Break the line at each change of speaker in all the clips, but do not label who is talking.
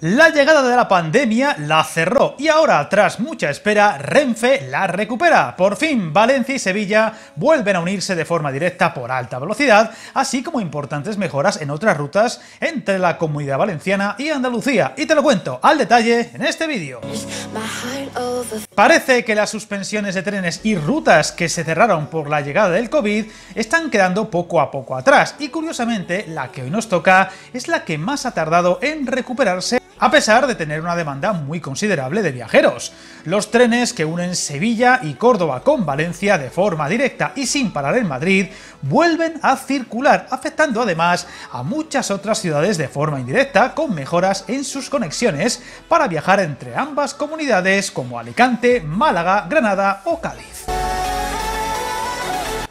La llegada de la pandemia la cerró y ahora, tras mucha espera, Renfe la recupera. Por fin, Valencia y Sevilla vuelven a unirse de forma directa por alta velocidad, así como importantes mejoras en otras rutas entre la Comunidad Valenciana y Andalucía. Y te lo cuento al detalle en este vídeo. Parece que las suspensiones de trenes y rutas que se cerraron por la llegada del COVID están quedando poco a poco atrás y, curiosamente, la que hoy nos toca es la que más ha tardado en recuperarse, a pesar de tener una demanda muy considerable de viajeros. Los trenes que unen Sevilla y Córdoba con Valencia de forma directa y sin parar en Madrid vuelven a circular, afectando además a muchas otras ciudades de forma indirecta, con mejoras en sus conexiones para viajar entre ambas comunidades como Alicante, Málaga, Granada o Cádiz.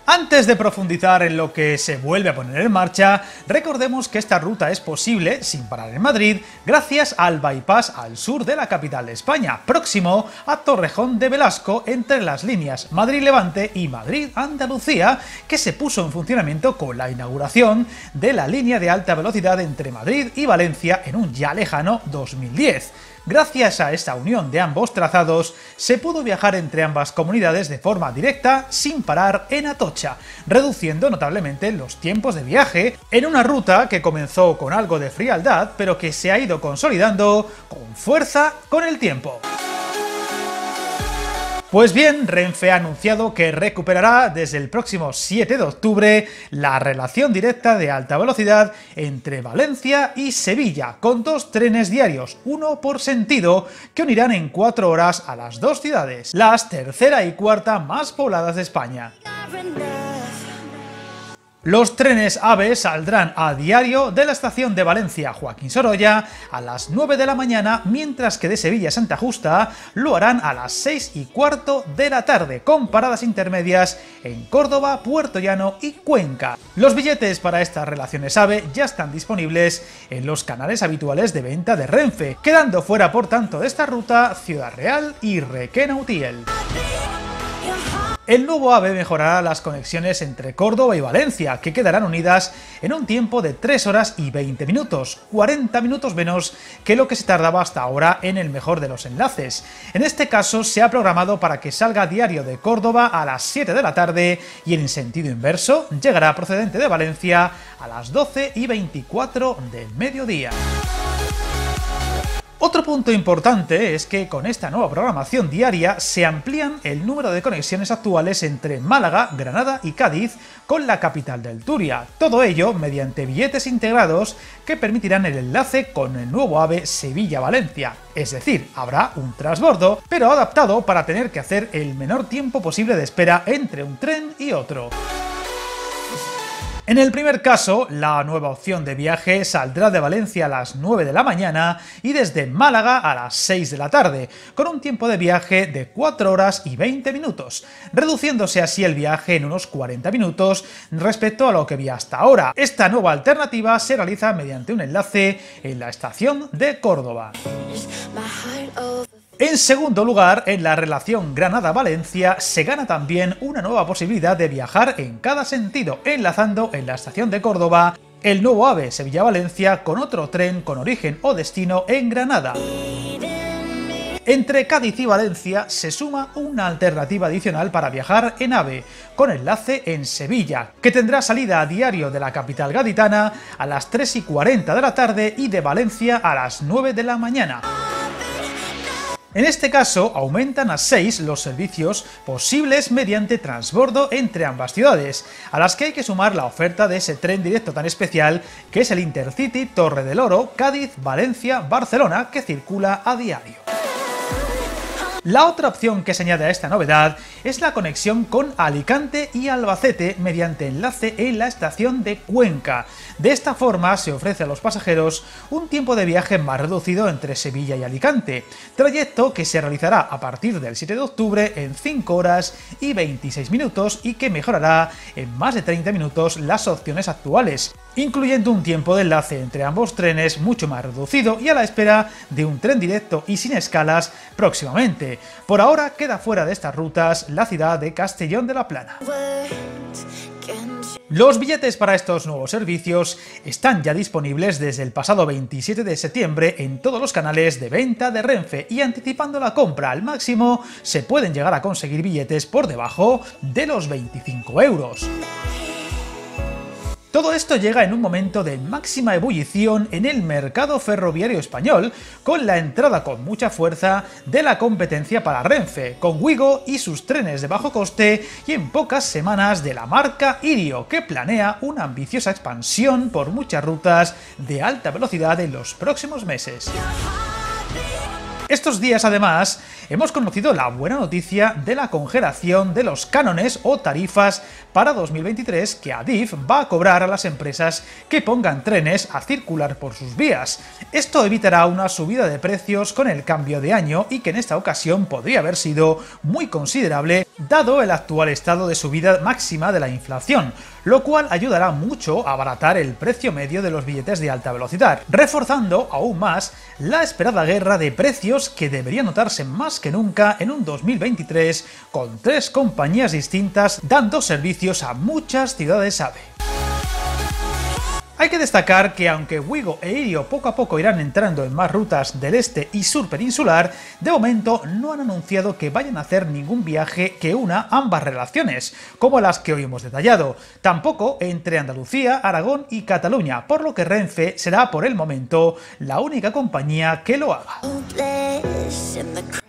Antes de profundizar en lo que se vuelve a poner en marcha, recordemos que esta ruta es posible, sin parar en Madrid, gracias al bypass al sur de la capital de España, próximo a Torrejón de Velasco, entre las líneas Madrid-Levante y Madrid-Andalucía, que se puso en funcionamiento con la inauguración de la línea de alta velocidad entre Madrid y Valencia en un ya lejano 2010. Gracias a esta unión de ambos trazados, se pudo viajar entre ambas comunidades de forma directa, sin parar en Atocha, reduciendo notablemente los tiempos de viaje en una ruta que comenzó con algo de frialdad, pero que se ha ido consolidando con fuerza con el tiempo. Pues bien, Renfe ha anunciado que recuperará desde el próximo 7 de octubre la relación directa de alta velocidad entre Valencia y Sevilla, con 2 trenes diarios, uno por sentido, que unirán en 4 horas a las dos ciudades, las tercera y cuarta más pobladas de España. Los trenes AVE saldrán a diario de la estación de Valencia Joaquín Sorolla a las 9 de la mañana, mientras que de Sevilla a Santa Justa lo harán a las 6:15 de la tarde, con paradas intermedias en Córdoba, Puerto Llano y Cuenca. Los billetes para estas relaciones AVE ya están disponibles en los canales habituales de venta de Renfe, quedando fuera por tanto de esta ruta Ciudad Real y Requena-Utiel. El nuevo AVE mejorará las conexiones entre Córdoba y Valencia, que quedarán unidas en un tiempo de 3 horas y 20 minutos, 40 minutos menos que lo que se tardaba hasta ahora en el mejor de los enlaces. En este caso se ha programado para que salga diario de Córdoba a las 7 de la tarde y en sentido inverso llegará procedente de Valencia a las 12:24 del mediodía. Otro punto importante es que con esta nueva programación diaria se amplían el número de conexiones actuales entre Málaga, Granada y Cádiz con la capital del Turia. Todo ello mediante billetes integrados que permitirán el enlace con el nuevo AVE Sevilla-Valencia. Es decir, habrá un transbordo, pero adaptado para tener que hacer el menor tiempo posible de espera entre un tren y otro. En el primer caso, la nueva opción de viaje saldrá de Valencia a las 9 de la mañana y desde Málaga a las 6 de la tarde, con un tiempo de viaje de 4 horas y 20 minutos, reduciéndose así el viaje en unos 40 minutos respecto a lo que había hasta ahora. Esta nueva alternativa se realiza mediante un enlace en la estación de Córdoba. En segundo lugar, en la relación Granada-Valencia se gana también una nueva posibilidad de viajar en cada sentido, enlazando en la estación de Córdoba el nuevo AVE Sevilla-Valencia con otro tren con origen o destino en Granada. Entre Cádiz y Valencia se suma una alternativa adicional para viajar en AVE, con enlace en Sevilla, que tendrá salida a diario de la capital gaditana a las 3:40 de la tarde y de Valencia a las 9 de la mañana. En este caso, aumentan a 6 los servicios posibles mediante transbordo entre ambas ciudades, a las que hay que sumar la oferta de ese tren directo tan especial que es el Intercity Torre del Oro, Cádiz, Valencia, Barcelona, que circula a diario. La otra opción que se añade a esta novedad es la conexión con Alicante y Albacete mediante enlace en la estación de Cuenca. De esta forma se ofrece a los pasajeros un tiempo de viaje más reducido entre Sevilla y Alicante, trayecto que se realizará a partir del 7 de octubre en 5 horas y 26 minutos y que mejorará en más de 30 minutos las opciones actuales, incluyendo un tiempo de enlace entre ambos trenes mucho más reducido y a la espera de un tren directo y sin escalas próximamente. Por ahora queda fuera de estas rutas la ciudad de Castellón de la Plana. Los billetes para estos nuevos servicios están ya disponibles desde el pasado 27 de septiembre en todos los canales de venta de Renfe y anticipando la compra al máximo se pueden llegar a conseguir billetes por debajo de los 25 euros. Todo esto llega en un momento de máxima ebullición en el mercado ferroviario español, con la entrada con mucha fuerza de la competencia para Renfe, con Wigo y sus trenes de bajo coste, y en pocas semanas de la marca Irio, que planea una ambiciosa expansión por muchas rutas de alta velocidad en los próximos meses. Estos días, además, hemos conocido la buena noticia de la congelación de los cánones o tarifas para 2023 que Adif va a cobrar a las empresas que pongan trenes a circular por sus vías. Esto evitará una subida de precios con el cambio de año y que en esta ocasión podría haber sido muy considerable dado el actual estado de subida máxima de la inflación, lo cual ayudará mucho a abaratar el precio medio de los billetes de alta velocidad, reforzando aún más la esperada guerra de precios que debería notarse más que nunca en un 2023 con 3 compañías distintas dando servicios a muchas ciudades AVE. Hay que destacar que aunque Wigo e Irio poco a poco irán entrando en más rutas del este y sur peninsular, de momento no han anunciado que vayan a hacer ningún viaje que una ambas relaciones, como las que hoy hemos detallado, tampoco entre Andalucía, Aragón y Cataluña, por lo que Renfe será por el momento la única compañía que lo haga.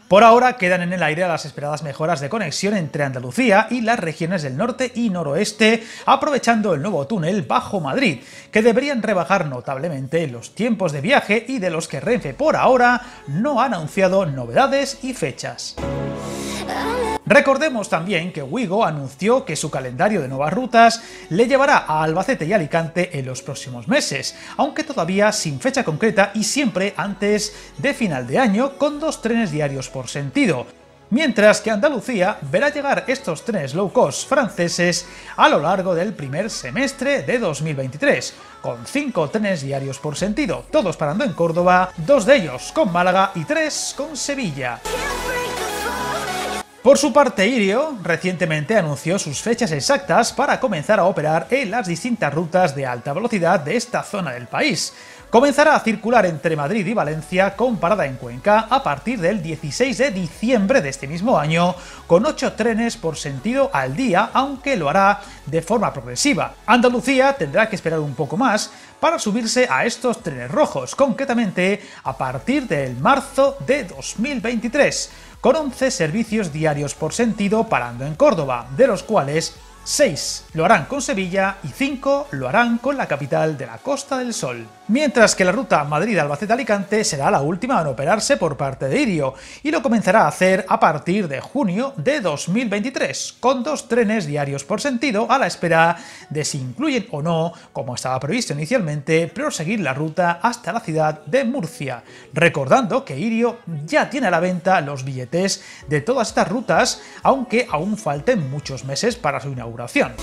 Por ahora quedan en el aire las esperadas mejoras de conexión entre Andalucía y las regiones del norte y noroeste, aprovechando el nuevo túnel bajo Madrid, que deberían rebajar notablemente los tiempos de viaje y de los que Renfe por ahora no ha anunciado novedades y fechas. Recordemos también que Wigo anunció que su calendario de nuevas rutas le llevará a Albacete y Alicante en los próximos meses, aunque todavía sin fecha concreta y siempre antes de final de año con 2 trenes diarios por sentido, mientras que Andalucía verá llegar estos trenes low cost franceses a lo largo del primer semestre de 2023, con 5 trenes diarios por sentido, todos parando en Córdoba, 2 de ellos con Málaga y 3 con Sevilla. Por su parte, Irio recientemente anunció sus fechas exactas para comenzar a operar en las distintas rutas de alta velocidad de esta zona del país. Comenzará a circular entre Madrid y Valencia con parada en Cuenca a partir del 16 de diciembre de este mismo año, con 8 trenes por sentido al día, aunque lo hará de forma progresiva. Andalucía tendrá que esperar un poco más para subirse a estos trenes rojos, concretamente a partir del marzo de 2023, con 11 servicios diarios por sentido parando en Córdoba, de los cuales 6 lo harán con Sevilla y 5 lo harán con la capital de la Costa del Sol. Mientras que la ruta Madrid-Albacete-Alicante será la última en operarse por parte de Irio y lo comenzará a hacer a partir de junio de 2023, con 2 trenes diarios por sentido a la espera de si incluyen o no, como estaba previsto inicialmente, proseguir la ruta hasta la ciudad de Murcia. Recordando que Irio ya tiene a la venta los billetes de todas estas rutas, aunque aún falten muchos meses para su inauguración.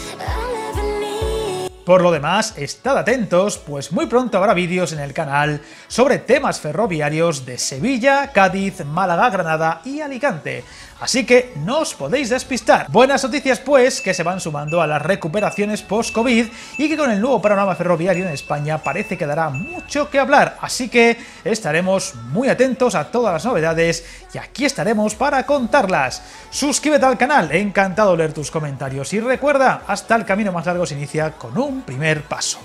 Por lo demás, estad atentos, pues muy pronto habrá vídeos en el canal sobre temas ferroviarios de Sevilla, Cádiz, Málaga, Granada y Alicante. Así que no os podéis despistar. Buenas noticias pues, que se van sumando a las recuperaciones post-COVID y que con el nuevo panorama ferroviario en España parece que dará mucho que hablar. Así que estaremos muy atentos a todas las novedades y aquí estaremos para contarlas. Suscríbete al canal, encantado de leer tus comentarios y recuerda, hasta el camino más largo se inicia con un primer paso.